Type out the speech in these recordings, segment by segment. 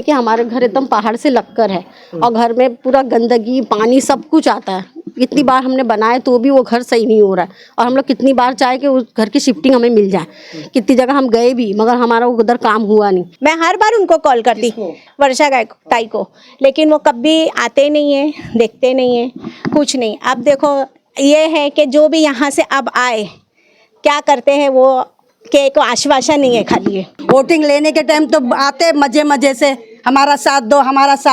कि हमारे घर एकदम पहाड़ से लगकर है और घर में पूरा गंदगी पानी सब कुछ आता है। कितनी बार हमने बनाए तो भी वो घर सही नहीं हो रहा है और हम लोग कितनी बार चाहे कि उस घर की शिफ्टिंग हमें मिल जाए। कितनी जगह हम गए भी मगर हमारा उधर काम हुआ नहीं। मैं हर बार उनको कॉल करती वर्षा ताई को, लेकिन वो कभी आते नहीं है, देखते नहीं है, कुछ नहीं। अब देखो ये है कि जो भी यहाँ से अब आए क्या करते हैं वो के को आश्वासन नहीं है खाली है। वोटिंग लेने के टाइम तो आते मजे मजे से हमारा साथ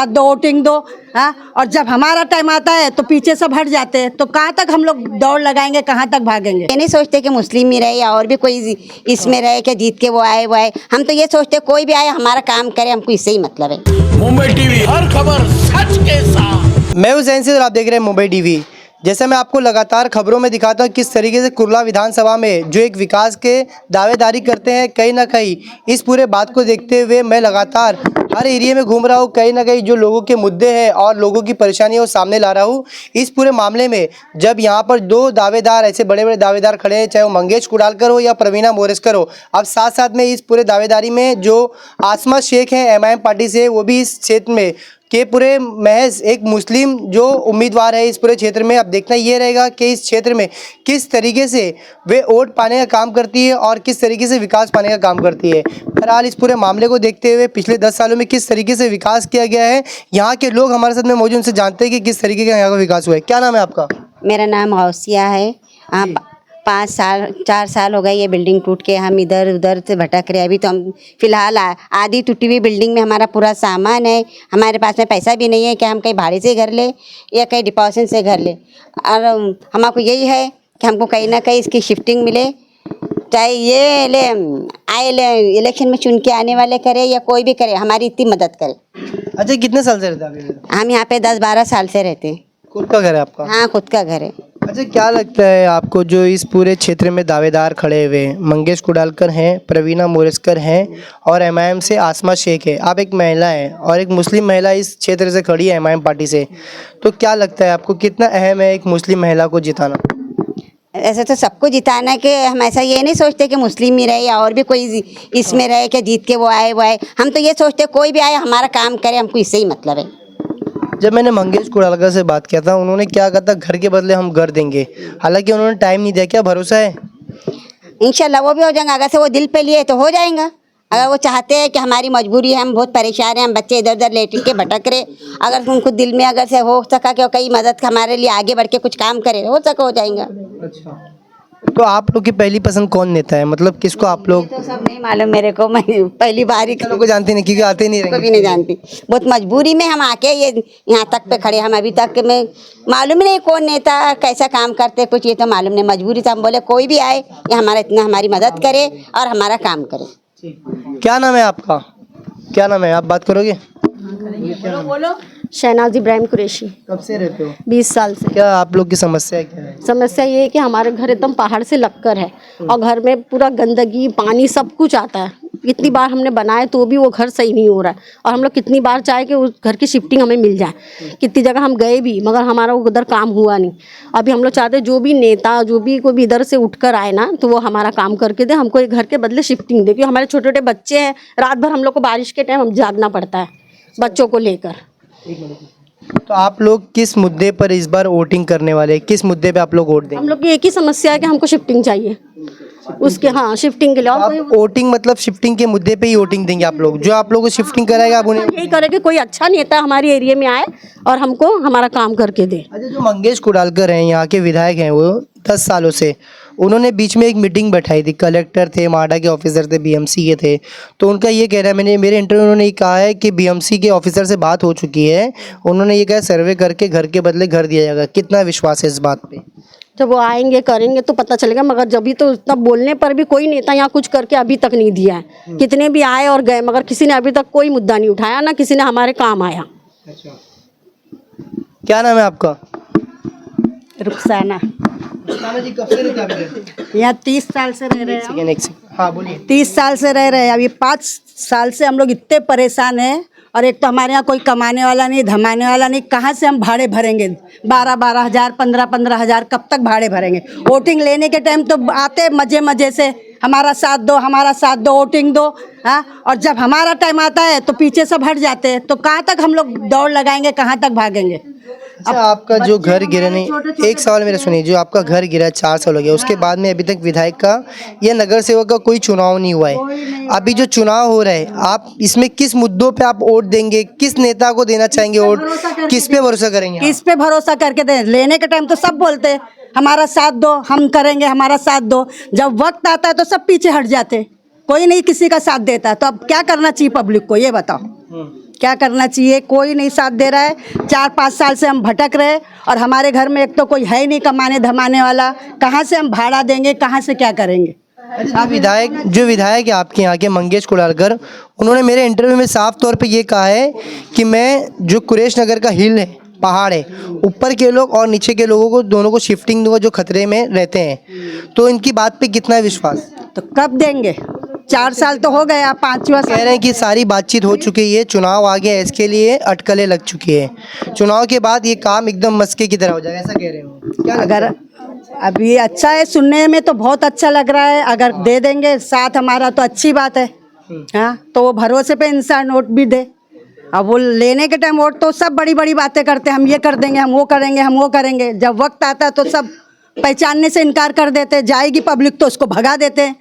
दो वोटिंग दो, हाँ। और जब हमारा टाइम आता है तो पीछे सब हट जाते हैं। तो कहाँ तक हम लोग दौड़ लगाएंगे, कहाँ तक भागेंगे। ये नहीं सोचते कि मुस्लिम ही रहे या और भी कोई इसमें रहे कि जीत के वो आए। हम तो ये सोचते कोई भी आए हमारा काम करे, हमको इससे ही मतलब है। मुंबई टीवी, हर खबर सच के साथ। मैं हूं जैन और आप देख रहे हैं मुंबई टीवी। जैसे मैं आपको लगातार खबरों में दिखाता हूं किस तरीके से कुर्ला विधानसभा में जो एक विकास के दावेदारी करते हैं, कहीं ना कहीं इस पूरे बात को देखते हुए मैं लगातार हर एरिया में घूम रहा हूं। कहीं ना कहीं जो लोगों के मुद्दे हैं और लोगों की परेशानियों को सामने ला रहा हूं। इस पूरे मामले में जब यहां पर दो दावेदार, ऐसे बड़े बड़े दावेदार खड़े हैं, चाहे वो मंगेश कुडालकर हो या प्रवीणा मोरेस्कर हो। अब साथ साथ में इस पूरे दावेदारी में जो आसमा शेख हैं MIM पार्टी से, वो भी इस क्षेत्र में के पूरे महज एक मुस्लिम जो उम्मीदवार है इस पूरे क्षेत्र में। अब देखना ये रहेगा कि इस क्षेत्र में किस तरीके से वे वोट पाने का काम करती है और किस तरीके से विकास पाने का काम करती है। बहरहाल इस पूरे मामले को देखते हुए पिछले 10 सालों में किस तरीके से विकास किया गया है, यहाँ के लोग हमारे साथ में मौजूद, उनसे जानते हैं कि किस तरीके का यहाँ का विकास हुआ है। क्या नाम है आपका? मेरा नाम गौसिया है। आप 4 साल हो गए ये बिल्डिंग टूट के, हम इधर उधर से भटक रहे। अभी तो हम फिलहाल आधी टूटी हुई बिल्डिंग में हमारा पूरा सामान है। हमारे पास में पैसा भी नहीं है कि हम कहीं भाड़े से घर ले या कहीं डिपॉजिट से घर ले। और हमको यही है कि हमको कहीं ना कहीं इसकी शिफ्टिंग मिले, चाहे ये इलेक्शन में चुन के आने वाले करे या कोई भी करे, हमारी इतनी मदद करे। अच्छा, कितने साल से रहते हैं? हम यहाँ पे 10-12 साल से रहते हैं। खुद का घर है आपका? हाँ, खुद का घर है। अच्छा, क्या लगता है आपको जो इस पूरे क्षेत्र में दावेदार खड़े हुए मंगेश कुडालकर हैं, प्रवीणा मोरेस्कर हैं और MIM से आसमा शेख है, आप एक महिला हैं और एक मुस्लिम महिला इस क्षेत्र से खड़ी है MIM पार्टी से, तो क्या लगता है आपको कितना अहम है एक मुस्लिम महिला को जिताना? ऐसे तो सबको जिताना है कि हम ऐसा ये नहीं सोचते कि मुस्लिम ही रहे या और भी कोई इसमें रहे कि जीत के वो आए। हम तो ये सोचते कोई भी आए हमारा काम करे, हमको इससे ही मतलब है। जब मैंने मंगेश कुडालकर से बात किया था, उन्होंने क्या कहा था, घर के बदले हम घर देंगे। हालांकि उन्होंने टाइम नहीं दिया, क्या भरोसा है? इंशाल्लाह वो भी हो जाएंगे। अगर से वो दिल पे लिए तो हो जाएगा। अगर वो चाहते हैं कि हमारी मजबूरी है, हम बहुत परेशान हैं, हम बच्चे इधर उधर लेट के भटक रहे, अगर उनको दिल में अगर से हो सका कि कई मदद हमारे लिए आगे बढ़ के कुछ काम करे, हो सका हो जाएगा। अच्छा, तो आप लोग की पहली पसंद कौन नेता है? मतलब किसको आप लोग? तो सब नहीं मालूम मेरे को, मैं पहली बार ही लोग को जानते नहीं क्योंकि आते नहीं कभी नहीं जानती। बहुत मजबूरी में हम आके ये यहाँ तक पे खड़े। हम अभी तक में मालूम नहीं कौन नेता कैसा काम करते, कुछ ये तो मालूम नहीं। मजबूरी से हम बोले कोई भी आए ये हमारा इतना हमारी मदद करे और हमारा काम करे। क्या नाम है आपका? क्या नाम है? आप बात करोगे? बोलो। शहनाज इब्राहिम कुरैशी। कब से रहते हो? 20 साल से। क्या आप लोग की समस्या क्या है? समस्या ये है कि हमारे घर एकदम पहाड़ से लगकर है और घर में पूरा गंदगी पानी सब कुछ आता है। कितनी बार हमने बनाए तो भी वो घर सही नहीं हो रहा है और हम लोग कितनी बार चाहे कि उस घर की शिफ्टिंग हमें मिल जाए। कितनी जगह हम गए भी मगर हमारा उधर काम हुआ नहीं। अभी हम लोग चाहते जो भी नेता जो भी कोई भी इधर से उठकर आए ना तो वो हमारा काम करके दे, हमको एक घर के बदले शिफ्टिंग दे। क्योंकि हमारे छोटे छोटे बच्चे हैं, रात भर हम लोग को बारिश के टाइम हम जागना पड़ता है बच्चों को लेकर। तो आप लोग किस मुद्दे पर इस बार वोटिंग करने वाले, किस मुद्दे पे आप लोग वोट देंगे? हम लोग की एक ही समस्या है कि हमको शिफ्टिंग चाहिए उसके, हाँ शिफ्टिंग के लिए। आप वोटिंग मतलब शिफ्टिंग के मुद्दे पे ही वोटिंग देंगे आप लोग? जो आप लोग को शिफ्टिंग कराएगा आप उन्हें यही करेंगे, कोई अच्छा नेता हमारे एरिया में आए और हमको हमारा काम करके दे। अच्छा, जो मंगेश कुडालकर हैं यहाँ के विधायक हैं, वो 10 सालों से उन्होंने बीच में एक मीटिंग बैठाई थी। कलेक्टर थे, माडा के ऑफिसर थे, BMC के थे। तो उनका ये कह रहा है, मेरे इंटरव्यू उन्होंने ये कहा है कि BMC के ऑफिसर से बात हो चुकी है। उन्होंने ये कहा सर्वे करके घर के बदले घर दिया जाएगा। कितना विश्वास है इस बात पे? जब वो आएंगे करेंगे तो पता चलेगा, मगर जब भी तो इतना बोलने पर भी कोई नेता यहाँ कुछ करके अभी तक नहीं दिया है। कितने भी आए और गए मगर किसी ने अभी तक कोई मुद्दा नहीं उठाया, ना किसी ने हमारे काम आया। अच्छा, क्या नाम है आपका? रुखसाना। जी, कब से रहते हैं? यहाँ 30 साल से रह रहे हैं। हाँ बोलिए। 30 साल से रह रहे हैं। अभी 5 साल से हम लोग इतने परेशान हैं और एक तो हमारे यहाँ कोई कमाने वाला नहीं, धमाने वाला नहीं। कहाँ से हम भाड़े भरेंगे? 12-12 हज़ार, 15-15 हज़ार कब तक भाड़े भरेंगे? वोटिंग लेने के टाइम तो आते मजे मजे से, हमारा साथ दो, हमारा साथ दो, वोटिंग दो। हाँ, और जब हमारा टाइम आता है तो पीछे सब हट जाते हैं। तो कहाँ तक हम लोग दौड़ लगाएंगे, कहाँ तक भागेंगे? अच्छा, आपका जो घर गिरा नहीं, एक सवाल मेरा सुनिए, जो आपका घर गिरा 4 साल हो गया, उसके बाद में अभी तक विधायक का या नगर सेवक का कोई चुनाव नहीं हुआ है। अभी जो चुनाव हो रहा है, आप इसमें किस मुद्दों पे आप वोट देंगे, किस नेता को देना चाहेंगे वोट, किस पे भरोसा करेंगे? किस पे भरोसा करके दें? लेने के टाइम तो सब बोलते हैं हमारा साथ दो, हम करेंगे, हमारा साथ दो। जब वक्त आता है तो सब पीछे हट जाते, कोई नहीं किसी का साथ देता। तो अब क्या करना चाहिए पब्लिक को, ये बताओ क्या करना चाहिए? कोई नहीं साथ दे रहा है। 4-5 साल से हम भटक रहे और हमारे घर में एक तो कोई है नहीं कमाने धमाने वाला। कहाँ से हम भाड़ा देंगे, कहाँ से क्या करेंगे? जो विधायक है आपके यहाँ के मंगेश कुडालकर, उन्होंने मेरे इंटरव्यू में साफ तौर पे ये कहा है कि मैं जो कुरेश नगर का हिल है, पहाड़ है, ऊपर के लोग और नीचे के लोगों को दोनों को शिफ्टिंग दूंगा जो खतरे में रहते हैं। तो इनकी बात पे कितना विश्वास? तो कब देंगे? 4 साल तो हो गया, 5वां कह रहे हैं कि सारी बातचीत हो चुकी है, चुनाव आ गया, इसके लिए अटकलें लग चुकी है, चुनाव के बाद ये काम एकदम मस्के की तरह हो जाएगा, ऐसा कह रहे हो? क्या अगर अभी अच्छा है, सुनने में तो बहुत अच्छा लग रहा है। अगर दे देंगे साथ हमारा तो अच्छी बात है। हाँ, तो वो भरोसे पे इंसान वोट भी दे। अब वो लेने के टाइम वोट तो सब बड़ी बड़ी बातें करते हैं, हम ये कर देंगे, हम वो करेंगे, हम वो करेंगे। जब वक्त आता है तो सब पहचानने से इनकार कर देते हैं। जाएगी पब्लिक तो उसको भगा देते हैं।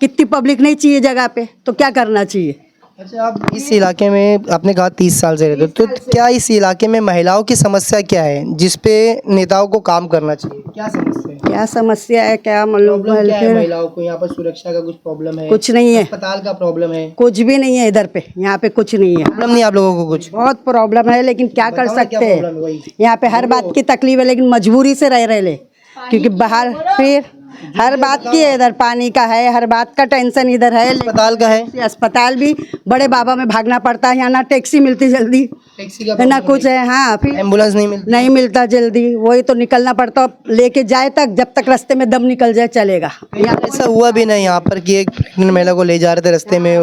कितनी पब्लिक नहीं चाहिए जगह पे, तो क्या करना चाहिए? अच्छा, आप इस इलाके में आपने कहा 30 साल से रहते हो, तो क्या इस इलाके में महिलाओं की समस्या क्या है जिस पे नेताओं को काम करना चाहिए? क्या समस्या है? क्या समस्या है, क्या मतलब प्रॉब्लम क्या है? महिलाओं को यहाँ पर सुरक्षा का कुछ प्रॉब्लम है? कुछ नहीं है, अस्पताल का प्रॉब्लम है? कुछ भी नहीं है इधर पे। यहाँ पे कुछ नहीं है, प्रॉब्लम नहीं आप लोगों को कुछ? बहुत प्रॉब्लम है, लेकिन क्या कर सकते प्रॉब्लम है हैं? वही? यहाँ पे हर बात की तकलीफ है, लेकिन मजबूरी से रह रहे ले, क्योंकि बाहर फिर हर बात की है। इधर पानी का है, हर बात का टेंशन इधर है। अस्पताल का है? अस्पताल भी बड़े बाबा में भागना पड़ता है। यहाँ ना टैक्सी मिलती जल्दी, टैक्सी का ना कुछ है। हाँ, फिर एम्बुलेंस नहीं मिलती? नहीं मिलता जल्दी, वही तो निकलना पड़ता लेके जाए तक, जब तक रास्ते में दम निकल जाए चलेगा। ऐसा हुआ भी नहीं यहाँ पर कि एक प्रेग्नेंट महिला को ले जा रहे थे रास्ते में?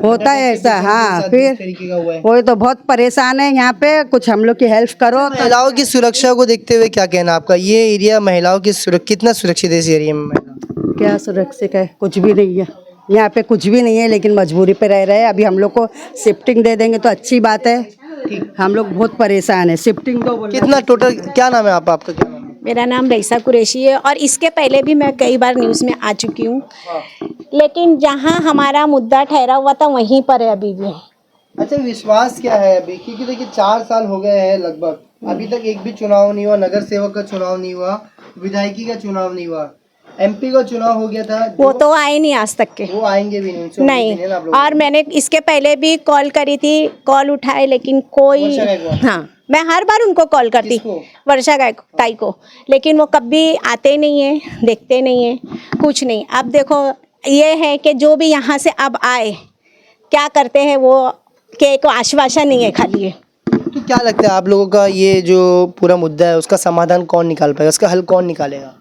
होता है ऐसा। हाँ, फिर वही तो बहुत परेशान है यहाँ पे। कुछ हम लोग की हेल्प करो। महिलाओं की सुरक्षा को देखते हुए क्या कहना आपका? ये एरिया महिलाओं की कितना सुरक्षित है इस एरिया में? क्या सुरक्षित है? कुछ भी नहीं है यहाँ पे, कुछ भी नहीं है, लेकिन मजबूरी पे रह रहे हैं। अभी हम लोग को शिफ्टिंग दे देंगे तो अच्छी बात है। हम लोग बहुत परेशान है, शिफ्टिंग दो। कितना टोटल, क्या नाम है आपका क्या नाम है? मेरा नाम रईसा कुरैशी है और इसके पहले भी मैं कई बार न्यूज़ में आ चुकी हूँ, लेकिन जहाँ हमारा मुद्दा ठहरा हुआ था वहीं पर है अभी भी। अच्छा, विश्वास क्या है अभी? क्योंकि देखिए 4 साल हो गए हैं लगभग, अभी तक एक भी चुनाव नहीं हुआ, नगर सेवक का चुनाव नहीं हुआ, विधायकी का चुनाव नहीं हुआ, एमपी का चुनाव हो गया था, वो तो आए नहीं आज तक के। वो आएंगे भी नहीं। नहीं, और मैंने इसके पहले भी कॉल करी थी, कॉल उठाए, लेकिन कोई। हाँ, मैं हर बार उनको कॉल करती, वर्षा ताई को, लेकिन वो कभी आते नहीं है, देखते नहीं है, कुछ नहीं। अब देखो ये है कि जो भी यहाँ से अब आए क्या करते हैं वो, कि को आश्वासन नहीं है खाली है। तो क्या लगता है आप लोगों का, ये जो पूरा मुद्दा है उसका समाधान कौन निकाल पाएगा, उसका हल कौन निकालेगा?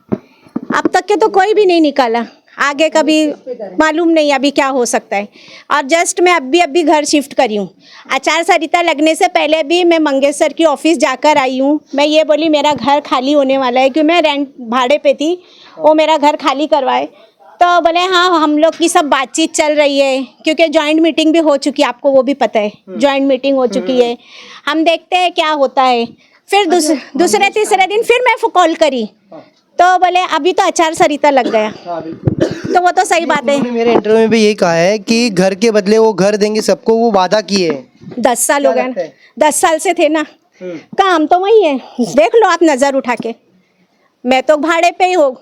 अब तक के तो कोई भी नहीं निकाला, आगे कभी मालूम नहीं अभी क्या हो सकता है। और जस्ट मैं अभी घर शिफ्ट करी हूँ। आचार संहिता लगने से पहले भी मैं मंगेश सर की ऑफिस जाकर आई हूँ। मैं ये बोली मेरा घर खाली होने वाला है, क्योंकि मैं रेंट भाड़े पे थी, वो मेरा घर खाली करवाए। तो बोले हाँ, हम लोग की सब बातचीत चल रही है, क्योंकि जॉइंट मीटिंग भी हो चुकी है, आपको वो भी पता है, जॉइंट मीटिंग हो चुकी है। हम देखते हैं क्या होता है। फिर दूसरे तीसरे दिन फिर मैं कॉल करी तो बोले अभी तो आचार संहिता लग गया। तो वो तो सही बात है। मेरे इंटरव्यू में भी यही कहा है कि घर के बदले वो घर देंगे सबको, वो वादा किए। 10 साल हो गए, 10 साल से थे ना, काम तो वही है, देख लो आप नजर उठा के। मैं तो भाड़े पे ही हूँ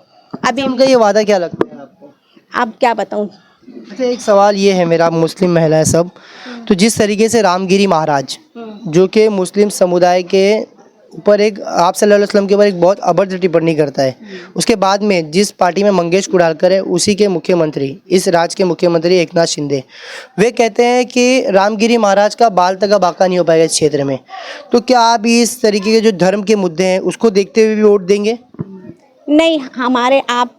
अभी। उनका ये वादा क्या लगता है आपको? अब क्या बताऊँ। अच्छा, एक सवाल ये है मेरा, मुस्लिम महिला है सब, तो जिस तरीके से रामगिरी महाराज जो कि मुस्लिम समुदाय के ऊपर एक आप सल्लल्लाहु अलैहि वसल्लम के ऊपर एक बहुत अभद्र टिप्पणी करता है, उसके बाद में जिस पार्टी में मंगेश कुडालकर है उसी के मुख्यमंत्री, इस राज्य के मुख्यमंत्री एकनाथ शिंदे, वे कहते हैं कि रामगिरी महाराज का बाल तक बाका नहीं हो पाएगा इस क्षेत्र में। तो क्या आप इस तरीके के जो धर्म के मुद्दे हैं उसको देखते हुए भी वोट देंगे? नहीं, हमारे आप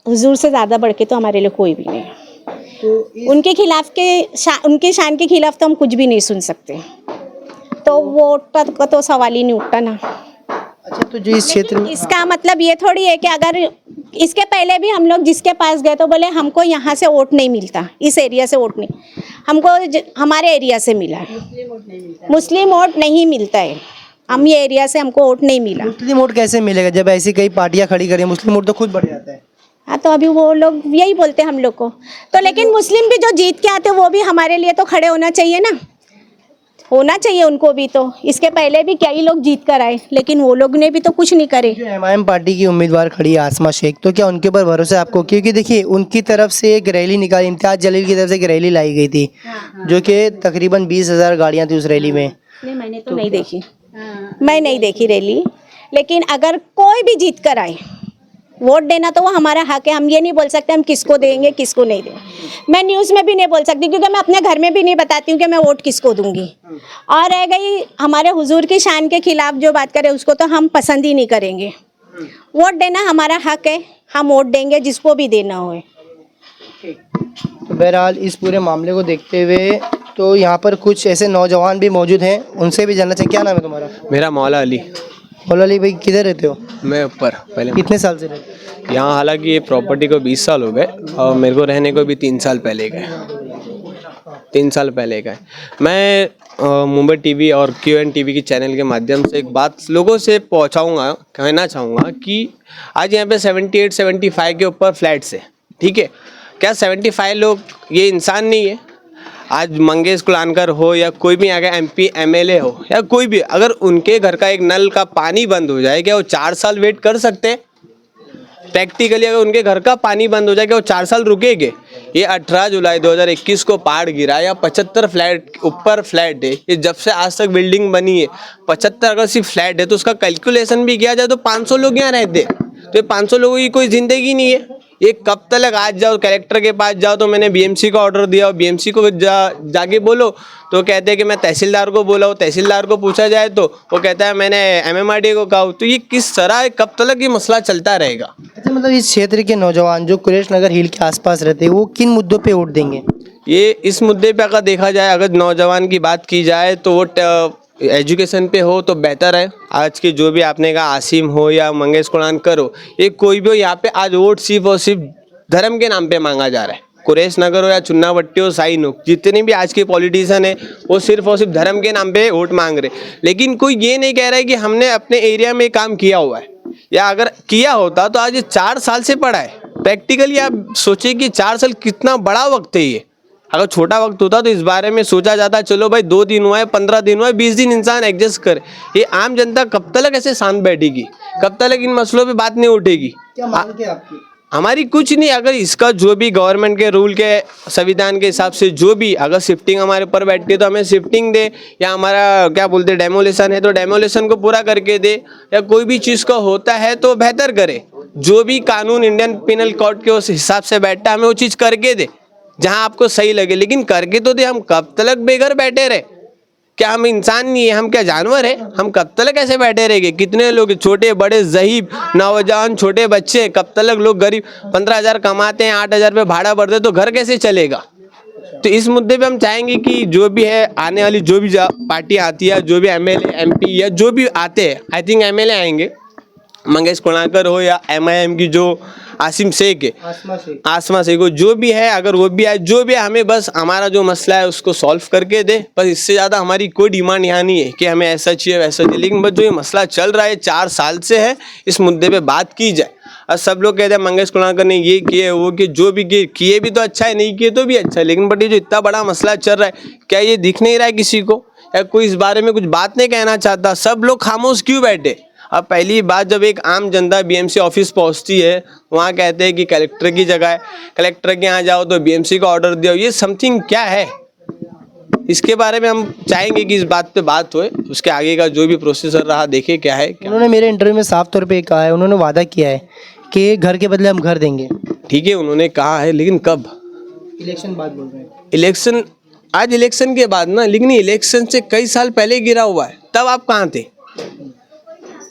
हुजूर से ज़्यादा बढ़ के तो हमारे लिए कोई भी नहीं है। तो उनके खिलाफ उनके शान के खिलाफ तो हम कुछ भी नहीं सुन सकते, तो वोट का तो सवाल ही नहीं उठता ना। अच्छा, तो जो इस क्षेत्र में इसका मतलब ये थोड़ी है कि अगर इसके पहले भी हम लोग जिसके पास गए तो बोले हमको यहाँ से वोट नहीं मिलता, इस एरिया से वोट नहीं, हमको हमारे एरिया से मिला है, मुस्लिम वोट नहीं मिलता है, हम ये एरिया से हमको वोट नहीं मिला। मुस्लिम वोट कैसे मिलेगा जब ऐसी कई पार्टियां खड़ी करें? मुस्लिम वोट तो खुद बढ़ जाता है। हाँ, तो अभी वो लोग यही बोलते हैं हम लोग को, तो लेकिन मुस्लिम भी जो जीत के आते वो भी हमारे लिए तो खड़े होना चाहिए ना, होना चाहिए उनको भी। तो इसके पहले भी कई लोग जीत कर आए, लेकिन वो लोग ने भी तो कुछ नहीं करे। जो एमआईएम पार्टी की उम्मीदवार खड़ी है आसमा शेख, तो क्या उनके ऊपर भरोसा है आपको? क्योंकि देखिए उनकी तरफ से एक रैली निकाली, इम्तियाज जलील की तरफ से एक रैली लाई गई थी, जो कि तकरीबन 20,000 गाड़ियां थी उस रैली में। नहीं, मैंने तो नहीं देखी, मैं नहीं देखी रैली, लेकिन अगर कोई भी जीत कर आए, वोट देना तो वो हमारा हक है। हम ये नहीं बोल सकते हम किसको देंगे किसको नहीं देंगे। मैं न्यूज़ में भी नहीं बोल सकती, क्योंकि मैं अपने घर में भी नहीं बताती हूँ कि मैं वोट किसको दूंगी। और रह गई हमारे हुजूर की शान के खिलाफ जो बात करे, उसको तो हम पसंद ही नहीं करेंगे। वोट देना हमारा हक है, हम वोट देंगे जिसको भी देना होए। तो बहरहाल इस पूरे मामले को देखते हुए तो यहाँ पर कुछ ऐसे नौजवान भी मौजूद हैं, उनसे भी जानना चाहिए। क्या नाम है तुम्हारा? मेरा मौला अली। मौला अली भाई, किधर रहते हो? मैं ऊपर पहले कितने साल से रहते हो यहाँ? हालांकि ये प्रॉपर्टी को 20 साल हो गए और मेरे को रहने को भी 3 साल पहले गए। 3 साल पहले गए। मैं मुंबई टीवी और QN टीवी की चैनल के माध्यम से एक बात लोगों से पहुँचाऊँगा, कहना चाहूँगा कि आज यहाँ पे 78-75 के ऊपर फ्लैट्स है, ठीक है? क्या 75 लोग ये इंसान नहीं है? आज मंगेश कुलानकर हो या कोई भी यहाँ का MP MLA हो या कोई भी, अगर उनके घर का एक नल का पानी बंद हो जाए, क्या वो 4 साल वेट कर सकते हैं? प्रैक्टिकली अगर उनके घर का पानी बंद हो जाए, क्या वो 4 साल रुकेंगे? ये 18 जुलाई 2021 को पहाड़ गिरा या 75 फ्लैट ऊपर फ्लैट है, ये जब से आज तक बिल्डिंग बनी है 75 अगर सिर्फ फ्लैट है तो उसका कैलकुलेशन भी किया जाए तो 500 लोग यहाँ रहते। तो ये 500 लोगों की कोई ज़िंदगी नहीं है। ये कब तक? आज जाओ कलेक्टर के पास जाओ तो मैंने BMC का ऑर्डर दिया और BMC को जाके बोलो तो कहते हैं कि मैं तहसीलदार को बोला हूँ। तहसीलदार को पूछा जाए तो वो कहता है मैंने MMRDA को कहा। तो ये किस तरह कब तक ये मसला चलता रहेगा? अच्छा, मतलब इस क्षेत्र के नौजवान जो कुरैश नगर हिल के आसपास रहते हैं वो किन मुद्दों पे वोट देंगे? ये इस मुद्दे पे अगर देखा जाए, अगर नौजवान की बात की जाए तो वो एजुकेशन पे हो तो बेहतर है। आज के जो भी आपने कहा आसिम हो या मंगेश कुलानकर हो, ये कोई भी हो, यहाँ पे आज वोट सिर्फ और सिर्फ धर्म के नाम पे मांगा जा रहा है। कुरैश नगर हो या चुन्नावट्टी हो, साइन हो, जितने भी आज के पॉलिटिशियन है वो सिर्फ और सिर्फ धर्म के नाम पे वोट मांग रहे। लेकिन कोई ये नहीं कह रहा है कि हमने अपने एरिया में काम किया हुआ है, या अगर किया होता तो आज ये 4 साल से पड़ा है। प्रैक्टिकली आप सोचिए कि 4 साल कितना बड़ा वक्त है ये। अगर छोटा वक्त होता तो इस बारे में सोचा जाता, चलो भाई 2 दिन हुआ है, 15 दिन हुआ है, 20 दिन इंसान एडजस्ट करे। ये आम जनता कब तक ऐसे शांत बैठेगी? कब तक इन मसलों पे बात नहीं उठेगी? क्या मांग है आपकी? हमारी कुछ नहीं। अगर इसका जो भी गवर्नमेंट के रूल के संविधान के हिसाब से जो भी अगर शिफ्टिंग हमारे ऊपर बैठती है तो हमें शिफ्टिंग दे, या हमारा क्या बोलते हैं डेमोलेशन है तो डेमोलेशन को पूरा करके दे, या कोई भी चीज़ का होता है तो बेहतर करे। जो भी कानून इंडियन पिनल कोड के उस हिसाब से बैठता है हमें वो चीज़ करके दे जहाँ आपको सही लगे, लेकिन करके तो दे। हम कब तक बेघर बैठे रहे? क्या हम इंसान नहीं है? हम क्या जानवर है? हम कब तक ऐसे बैठे रहेंगे? कितने लोग छोटे बड़े ज़हीब नौजवान छोटे बच्चे, कब तक लोग गरीब 15,000 कमाते हैं, 8,000 रुपये भाड़ा भरते तो घर कैसे चलेगा? तो इस मुद्दे पे हम चाहेंगे कि जो भी है आने वाली जो भी पार्टी आती है, जो भी MLA MP या जो भी आते हैं, आई थिंक MLA आएंगे, मंगेश कुलानकर हो या MIM की जो आसिम शेख है, आसमा शेख हो, जो भी है, अगर वो भी आए, जो भी है, हमें बस हमारा जो मसला है उसको सॉल्व करके दे। बस इससे ज़्यादा हमारी कोई डिमांड यहाँ नहीं है कि हमें ऐसा चाहिए वैसा चाहिए। लेकिन बस जो ये मसला चल रहा है 4 साल से है, इस मुद्दे पे बात की जाए। और सब लोग कहते हैं मंगेश कुलानकर ने ये किए वो किए, जो भी किए भी तो अच्छा है, नहीं किए तो भी अच्छा है। लेकिन बट ये जो इतना बड़ा मसला चल रहा है, क्या ये दिख नहीं रहा है किसी को? या कोई इस बारे में कुछ बात नहीं कहना चाहता? सब लोग खामोश क्यों बैठे? अब पहली बात, जब एक आम जनता BMC ऑफिस पहुंचती है, वहाँ कहते हैं कि कलेक्टर की जगह है, कलेक्टर के यहाँ जाओ तो BMC का ऑर्डर दिया। ये समथिंग क्या है? इसके बारे में हम चाहेंगे कि इस बात पे बात होए, उसके आगे का जो भी प्रोसेसर रहा देखे क्या है। उन्होंने मेरे इंटरव्यू में साफ तौर पे कहा है, उन्होंने वादा किया है कि घर के बदले हम घर देंगे। ठीक है, उन्होंने कहा है, लेकिन कब? इलेक्शन बाद बोल रहे हैं। इलेक्शन, आज इलेक्शन के बाद ना, लेकिन इलेक्शन से कई साल पहले गिरा हुआ है, तब आप कहाँ थे?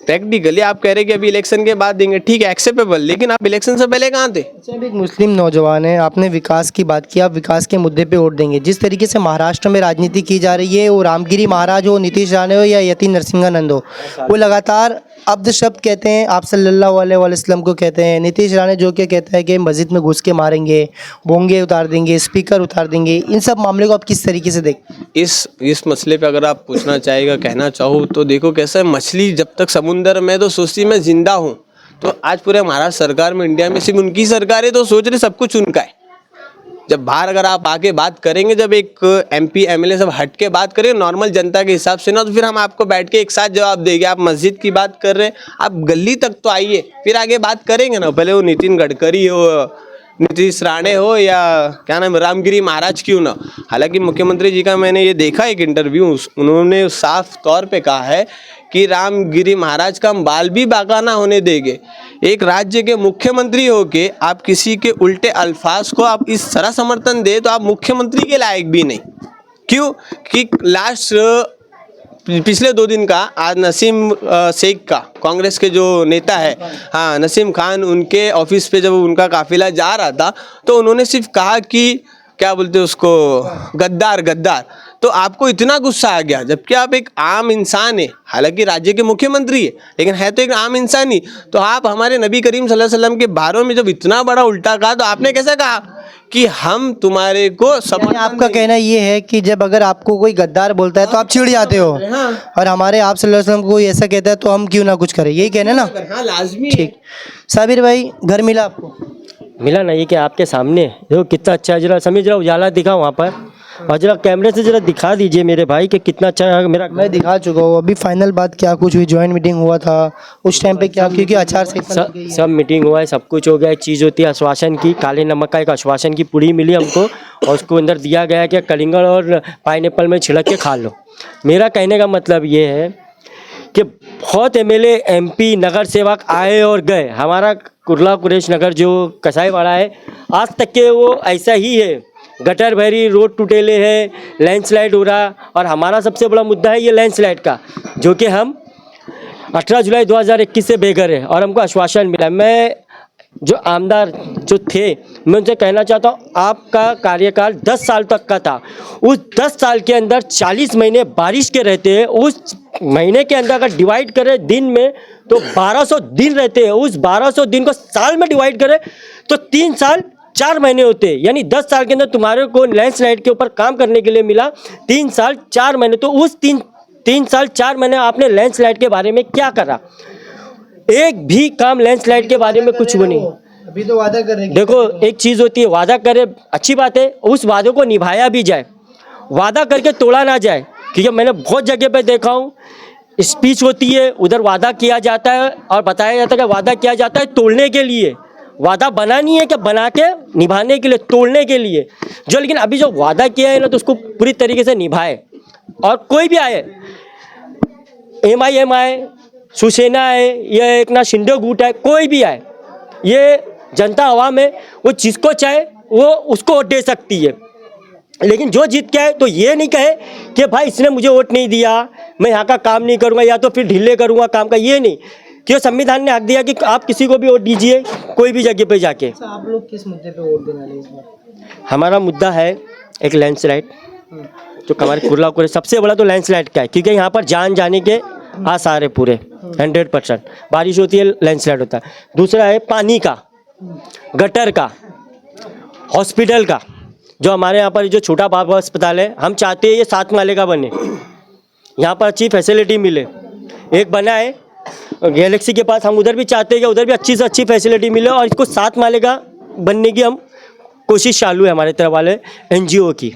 प्रैक्टिकली आप कह रहे हैं कि अभी इलेक्शन के बाद देंगे, ठीक है, एक्सेप्टेबल, लेकिन आप इलेक्शन से पहले कहाँ थे? अच्छा, अभी एक मुस्लिम नौजवान है, आपने विकास की बात की, आप विकास के मुद्दे पे वोट देंगे। जिस तरीके से महाराष्ट्र में राजनीति की जा रही है, वो रामगिरी महाराज हो, नीतीश राणे हो या यति नरसिंहानंद हो, वो लगातार अब्द शब्द कहते हैं, आप सल्लल्लाहु अलैहि वसल्लम को कहते हैं। नीतीश राणे जो कि कहता है कि मस्जिद में घुस के मारेंगे, बोंगे उतार देंगे, स्पीकर उतार देंगे, इन सब मामले को आप किस तरीके से देखते हैं? इस मसले पे अगर आप पूछना चाहेगा, कहना चाहो तो देखो कैसा है, मछली जब तक समुंदर में तो सोचती मैं जिंदा हूँ। तो आज पूरे महाराष्ट्र सरकार में, इंडिया में सिर्फ उनकी सरकार है तो सोच रहे सब कुछ उनका है। जब बाहर अगर आप आके बात करेंगे, जब एक MP MLA सब हट के बात करेंगे नॉर्मल जनता के हिसाब से ना, तो फिर हम आपको बैठ के एक साथ जवाब देंगे। आप मस्जिद की बात कर रहे हैं, आप गली तक तो आइए, फिर आगे बात करेंगे ना। भले वो नितिन गडकरी हो, नीतीश राणे हो, या क्या नाम रामगिरी महाराज क्यों ना। हालांकि मुख्यमंत्री जी का मैंने ये देखा एक इंटरव्यू, उन्होंने साफ तौर पे कहा है कि रामगिरी महाराज का हम बाल भी बाका ना होने देंगे। एक राज्य के मुख्यमंत्री होके आप किसी के उल्टे अल्फाज को आप इस तरह समर्थन दे तो आप मुख्यमंत्री के लायक भी नहीं। क्यों कि लास्ट पिछले 2 दिन का आज नसीम शेख का, कांग्रेस के जो नेता है, हाँ नसीम खान, उनके ऑफिस पे जब उनका काफिला जा रहा था तो उन्होंने सिर्फ कहा कि क्या बोलते उसको, गद्दार गद्दार। तो आपको इतना गुस्सा आ गया, जबकि आप एक आम इंसान है, हालांकि राज्य के मुख्यमंत्री है लेकिन है तो एक आम इंसान ही। तो आप हमारे नबी करीम सल्लल्लाहु अलैहि वसल्लम के बारे में जब इतना बड़ा उल्टा कहा तो आपने कैसे कहा कि हम तुम्हारे को यानी आपका कहना ये है कि जब अगर आपको कोई गद्दार बोलता है तो आप चिढ़ जाते हो, और हमारे आप सल्लल्लाहु अलैहि वसल्लम को कोई ऐसा कहता है तो हम क्यों ना कुछ करें, यही कहना ना? हाँ लाजमी। ठीक, साबिर भाई घर मिला आपको? मिला ना, ये कि आपके सामने देखो कितना अच्छा है। जरा समीर, जरा उजाला दिखा वहाँ पर, और जरा कैमरे से जरा दिखा दीजिए मेरे भाई कि कितना अच्छा है मेरा। मैं दिखा चुका हूँ। अभी फाइनल बात क्या कुछ हुई, जॉइंट मीटिंग हुआ था उस टाइम पे क्या, क्योंकि आचार संहिता सब मीटिंग हुआ है, सब कुछ हो गया। एक चीज़ होती है आश्वासन की, काले नमक का एक आश्वासन की पुड़ी मिली हमको, और उसको अंदर दिया गया कि कलिंगड़ और पाइनएप्पल में छिड़क के खा लो। मेरा कहने का मतलब ये है कि बहुत MLA MP नगर सेवक आए और गए। हमारा कुर्ला कुरेश नगर जो कसाईवाड़ा है, आज तक के वो ऐसा ही है, गटर भरी, रोड टूटेले हैं, लैंडस्लाइड हो रहा। और हमारा सबसे बड़ा मुद्दा है ये लैंडस्लाइड का, जो कि हम 18 जुलाई 2021 से बेघर है और हमको आश्वासन मिला। मैं जो आमदार जो थे, मैं उनसे कहना चाहता हूँ, आपका कार्यकाल 10 साल तक का था। उस 10 साल के अंदर 40 महीने बारिश के रहते हैं। उस महीने के अंदर अगर डिवाइड करें दिन में तो 1200 दिन रहते हैं। उस 1200 दिन को साल में डिवाइड करें तो 3 साल 4 महीने होते हैं। यानी 10 साल के अंदर तुम्हारे को लैंडस्लाइड के ऊपर काम करने के लिए मिला 3 साल 4 महीने। तो उस 3 साल 4 महीने आपने लैंडस्लाइड के बारे में क्या करा? एक भी काम लैंडस्लाइड के बारे में कुछ वो नहीं। अभी तो वादा कर रहे हैं। देखो, एक चीज़ होती है, वादा करे अच्छी बात है, उस वादे को निभाया भी जाए, वादा करके तोड़ा ना जाए। क्योंकि मैंने बहुत जगह पे देखा हूँ, स्पीच होती है, उधर वादा किया जाता है और बताया जाता है कि वादा किया जाता है तोड़ने के लिए। वादा बना नहीं है कि बना के निभाने के लिए, तोड़ने के लिए। जो लेकिन अभी जो वादा किया है ना, तो उसको पूरी तरीके से निभाए। और कोई भी आए, MIM आए, शिवसेना है, या एक ना शिंदे गुट है, कोई भी आए, ये जनता आवाम है, वो जिसको चाहे वो उसको वोट दे सकती है। लेकिन जो जीत के आए तो ये नहीं कहे कि भाई इसने मुझे वोट नहीं दिया, मैं यहाँ का काम नहीं करूँगा या तो फिर ढीले करूँगा काम का। ये नहीं, क्यों संविधान ने हक दिया कि आप किसी को भी वोट दीजिए कोई भी जगह पे जाके। आप लोग किस मुद्दे पे वोट देने वाले इस बार? हमारा मुद्दा है एक लैंडस्लाइड, जो हमारे कुर्ला कुरेश सबसे बड़ा तो लैंडस्लाइड का है, क्योंकि यहाँ पर जान जाने के आसार है पूरे 100%। बारिश होती है, लैंडस्लाइड होता है। दूसरा है पानी का, गटर का, हॉस्पिटल का। जो हमारे यहाँ पर जो छोटा बाबा अस्पताल है, हम चाहते हैं ये 7 माले का बने, यहाँ पर अच्छी फैसिलिटी मिले। एक बना है गैलेक्सी के पास, हम उधर भी चाहते हैं कि उधर भी अच्छी से अच्छी फैसिलिटी मिले, और इसको 7 माले का बनने की हम कोशिश चालू है हमारे तरफ वाले NGO की।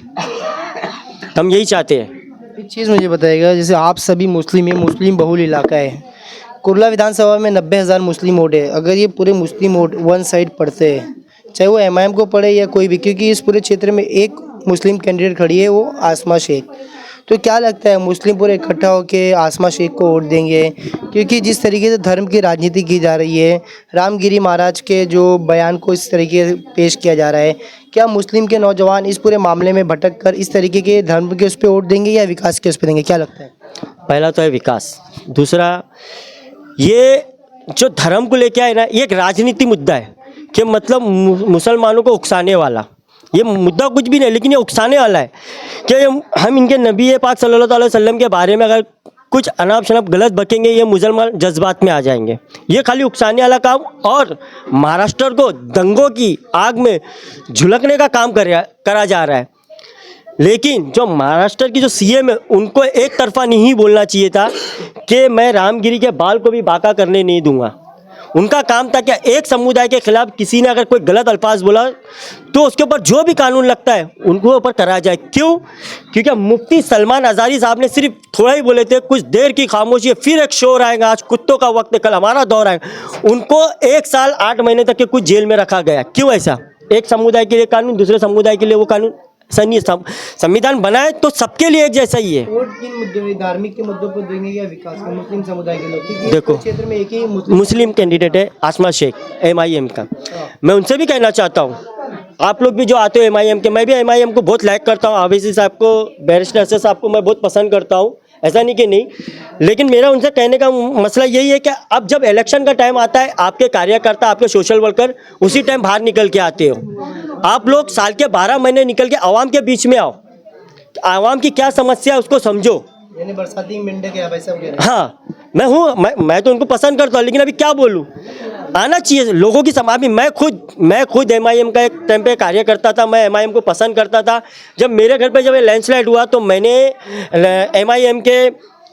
हम यही चाहते हैं। एक चीज़ मुझे बताइएगा, जैसे आप सभी मुस्लिम हैं, मुस्लिम बहुल इलाका है, कुर्ला विधानसभा में 90,000 मुस्लिम वोट है। अगर ये पूरे मुस्लिम वोट वन साइड पड़ते हैं, चाहे वो MIM को पड़े या कोई भी, क्योंकि इस पूरे क्षेत्र में एक मुस्लिम कैंडिडेट खड़ी है, वो आसमा शेख, तो क्या लगता है मुस्लिम पूरे इकट्ठा होकर आसमा शेख को वोट देंगे? क्योंकि जिस तरीके से धर्म की राजनीति की जा रही है, रामगिरी महाराज के जो बयान को इस तरीके से पेश किया जा रहा है, क्या मुस्लिम के नौजवान इस पूरे मामले में भटक कर इस तरीके के धर्म के उस पर वोट देंगे या विकास के उस पर देंगे, क्या लगता है? पहला तो है विकास, दूसरा ये जो धर्म को लेके आए ना, ये एक राजनीति मुद्दा है कि मतलब मुसलमानों को उकसाने वाला। ये मुद्दा कुछ भी नहीं, लेकिन ये उकसाने वाला है कि हम इनके नबी पाक सल्लल्लाहु अलैहि वसल्लम के बारे में अगर कुछ अनाप शनाप गलत बकेंगे, ये मुसलमान जज्बात में आ जाएंगे। ये खाली उकसाने वाला काम और महाराष्ट्र को दंगों की आग में झुलकने का काम करा जा रहा है। लेकिन जो महाराष्ट्र की जो सीएम है उनको एक तरफा नहीं बोलना चाहिए था कि मैं रामगिरी के बाल को भी बाका करने नहीं दूंगा। उनका काम था कि एक समुदाय के खिलाफ किसी ने अगर कोई गलत अल्फाज बोला तो उसके ऊपर जो भी कानून लगता है उनको ऊपर कराया जाए। क्यों? क्योंकि मुफ्ती सलमान अजारी साहब ने सिर्फ थोड़ा ही बोले थे, कुछ देर की खामोशी है, फिर एक शोर आएगा, आज कुत्तों का वक्त है, कल हमारा दौर आएगा। उनको 1 साल 8 महीने तक के कुछ जेल में रखा गया। क्यों ऐसा? एक समुदाय के लिए कानून, दूसरे समुदाय के लिए वो कानून सनी संविधान बनाए तो सबके लिए एक जैसा ही है। वोट किन मुद्दों में, धार्मिक के मुद्दों पर देंगे या विकास के? मुस्लिम समुदाय के लोग, क्योंकि देखो, क्षेत्र में एक ही मुस्लिम कैंडिडेट है आसमा शेख MIM का। मैं उनसे भी कहना चाहता हूँ, आप लोग भी जो आते हो MIM के, मैं भी MIM को बहुत लाइक करता हूँ। आवेशी साहब को, बैरिस्टर असद साहब को मैं बहुत पसंद करता हूँ, ऐसा नहीं कि नहीं। लेकिन मेरा उनसे कहने का मसला यही है कि अब जब इलेक्शन का टाइम आता है, आपके कार्यकर्ता, आपके सोशल वर्कर उसी टाइम बाहर निकल के आते हो। आप लोग साल के 12 महीने निकल के आवाम के बीच में आओ, आवाम की क्या समस्या है उसको समझो। यानी बरसाती मेंढक है वैसा कह रहे हैं। हाँ, मैं तो उनको पसंद करता हूँ, लेकिन अभी क्या बोलूँ, आना चाहिए लोगों की समाज में। मैं खुद MIM का एक टाइम पे कार्य करता था, मैं MIM को पसंद करता था। जब मेरे घर पे जब लैंडस्लाइड हुआ तो मैंने MIM के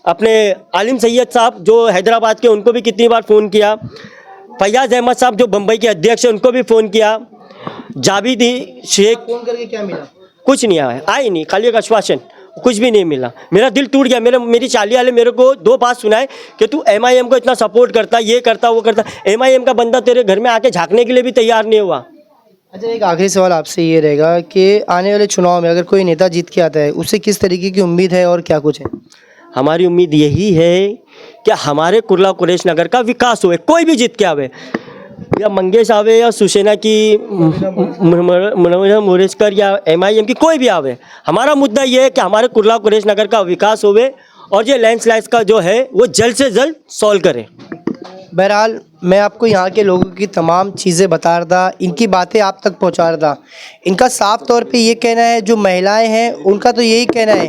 अपने आलिम सैयद साहब जो हैदराबाद के, उनको भी कितनी बार फ़ोन किया। फैयाज़ अहमद साहब जो बम्बई के अध्यक्ष हैं, उनको भी फ़ोन किया। जावेदी शेख, फोन करके क्या मिला? कुछ नहीं आया, आई नहीं, खाली एक आश्वासन, कुछ भी नहीं मिला। मेरा दिल टूट गया। मेरी चाली वाले मेरे को 2 बात सुनाए कि तू MIM को इतना सपोर्ट करता, ये करता, वो करता। MIM का बंदा तेरे घर में आके झांकने के लिए भी तैयार नहीं हुआ। अच्छा, एक आखिरी सवाल आपसे ये रहेगा कि आने वाले चुनाव में अगर कोई नेता जीत के आता है, उससे किस तरीके की उम्मीद है और क्या कुछ है? हमारी उम्मीद यही है कि हमारे कुर्ला कुरैश नगर का विकास हो, कोई भी जीत के आवे, या मंगेश आवे या सुशेना की मुनव्वर मोरेशकर या MIM की कोई भी आवे। हमारा मुद्दा ये है कि हमारे कुर्ला कुरैश नगर का विकास होवे और ये लैंडस्लाइड का जो है वो जल्द से जल्द सॉल्व करें। बहरहाल मैं आपको यहाँ के लोगों की तमाम चीज़ें बता रहा था, इनकी बातें आप तक पहुँचा रहा था। इनका साफ तौर पे ये कहना है, जो महिलाएं हैं उनका तो यही कहना है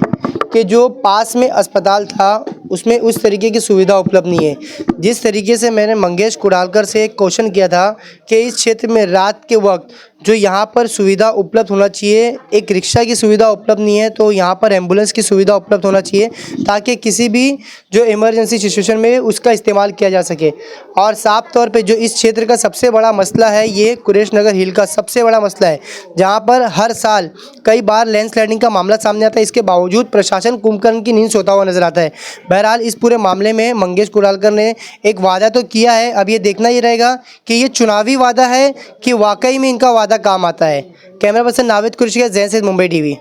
कि जो पास में अस्पताल था उसमें उस तरीके की सुविधा उपलब्ध नहीं है। जिस तरीके से मैंने मंगेश कुडालकर से एक क्वेश्चन किया था कि इस क्षेत्र में रात के वक्त जो यहाँ पर सुविधा उपलब्ध होना चाहिए, एक रिक्शा की सुविधा उपलब्ध नहीं है, तो यहाँ पर एम्बुलेंस की सुविधा उपलब्ध होना चाहिए ताकि किसी भी जो इमरजेंसी सिचुएशन में उसका इस्तेमाल किया जा सके। और साफ तौर पे जो इस क्षेत्र का सबसे बड़ा मसला है, ये कुरैश नगर हिल का सबसे बड़ा मसला है, जहाँ पर हर साल कई बार लैंडस्लाइडिंग का मामला सामने आता है। इसके बावजूद प्रशासन कुंभकर्ण की नींद सोता हुआ नजर आता है। बहरहाल इस पूरे मामले में मंगेश कुडालकर ने एक वादा तो किया है, अब ये देखना ही रहेगा कि ये चुनावी वादा है कि वाकई में इनका वादा काम आता है। कैमरा पर्सन नाविद कुरैशी के जैन से मुंबई TV।